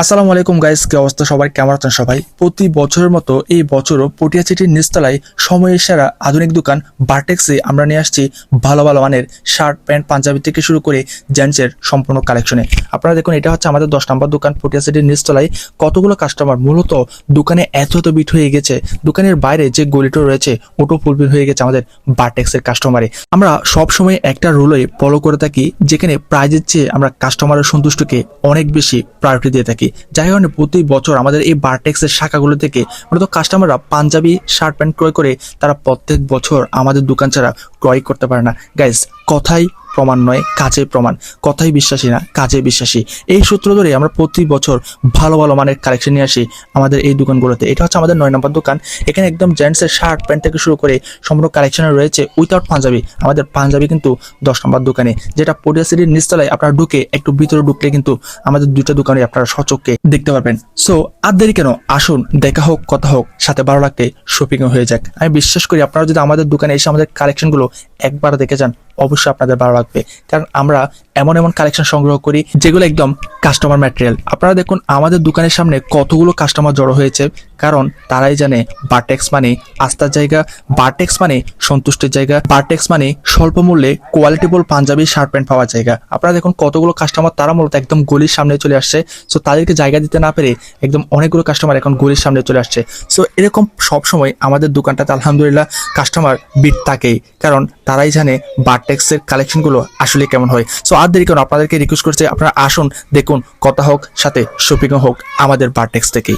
আসসালামু আলাইকুম গাইস, কি অবস্থা সবাই? কেমন আছেন সবাই? প্রতি বছরের মতো এই বছরও পটিয়াচিটির নিচতলায় সময়ের সেরা আধুনিক দোকান বারটেক্সে আমরা নিয়ে আসছি ভালো ভালো মানের শার্ট প্যান্ট পাঞ্জাবি থেকে শুরু করে জেন্টসের সম্পূর্ণ কালেকশনে। আপনারা দেখুন, এটা হচ্ছে আমাদের 10 নম্বর দোকান পটিয়াচিটির নিচতলায়। কতগুলো কাস্টমার মূলত দোকানে এত বিট হয়ে গেছে, দোকানের বাইরে যে গলিটা রয়েছে ওটো ফুলফিল হয়ে গেছে আমাদের বারটেক্সের কাস্টমারে। আমরা সব সময় একটা রুলই ফলো করে থাকি, যেখানে প্রাইজের চেয়ে আমরা কাস্টমারের সন্তুষ্টকে অনেক বেশি প্রায়োরিটি দিয়ে থাকি। যাই কারণে প্রতি বছর আমাদের এই বারটেক্সের শাখাগুলো থেকে মূলত কাস্টমাররা পাঞ্জাবি শার্ট প্যান্ট ক্রয় করে তারা প্রত্যেক বছর আমাদের দোকান ছাড়া ক্রয় করতে পারে না। গাইস, কথাই প্রমাণ নয়, কাজে প্রমাণ। কথাই বিশ্বাসী না, কাজে বিশ্বাসী। এই সূত্র ধরে আমরা প্রতি বছর ভালো ভালো মানের কালেকশন নিয়ে আসি আমাদের এই দোকানগুলোতে। এটা হচ্ছে আমাদের 9 নম্বর দোকান। এখানে একদম জেন্টসের শার্ট প্যান্ট থেকে শুরু করে সম্পূর্ণ কালেকশনে রয়েছে উইথাউট পাঞ্জাবি। আমাদের পাঞ্জাবি কিন্তু 10 নম্বর দোকানে, যেটা পটিয়া সিটির নিচতলায় আপনারা ঢুকে একটু ভিতরে ঢুকলে কিন্তু আমাদের দুইটা দোকানে আপনারা সচক্ষে দেখতে পারবেন। সো আর দেরি কেন, আসুন দেখা হোক, কথা হোক, সাথে ভালো লাগতে শপিং হয়ে যাক। আমি বিশ্বাস করি আপনারা যদি আমাদের দোকানে এসে আমাদের কালেকশনগুলো একবার দেখে যান, অবশ্যই আপনাদের ভালো লাগবে। কারণ আমরা এমন কালেকশন সংগ্রহ করি যেগুলো একদম কাস্টমার ম্যাটেরিয়াল। আপনারা দেখুন আমাদের দোকানের সামনে কতগুলো কাস্টমার জড়ো হয়েছে, কারণ তারাই জানে বারটেক্স মানে আস্থার জায়গা, বারটেক্স মানে সন্তুষ্টির জায়গা, বারটেক্স মানে স্বল্প মূল্যে কোয়ালিটিবল পাঞ্জাবি শার্ট প্যান্ট পাওয়ার জায়গা। আপনারা দেখুন কতগুলো কাস্টমার তারা মূলত একদম গলির সামনে চলে আসছে। সো তাদেরকে জায়গা দিতে না পেরে একদম অনেকগুলো কাস্টমার এখন গলির সামনে চলে আসছে। সো এরকম সবসময় আমাদের দোকানটাতে আলহামদুলিল্লাহ কাস্টমার বিট থাকেই, কারণ তারাই জানে বারটেক্সের কালেকশনগুলো আসলে কেমন হয়। সো আর দেরি কেন, আপনাদেরকে রিকোয়েস্ট করছে আপনারা আসুন, দেখুন, কথা হোক, সাথে শপিংও হোক আমাদের বারটেক্স থেকেই।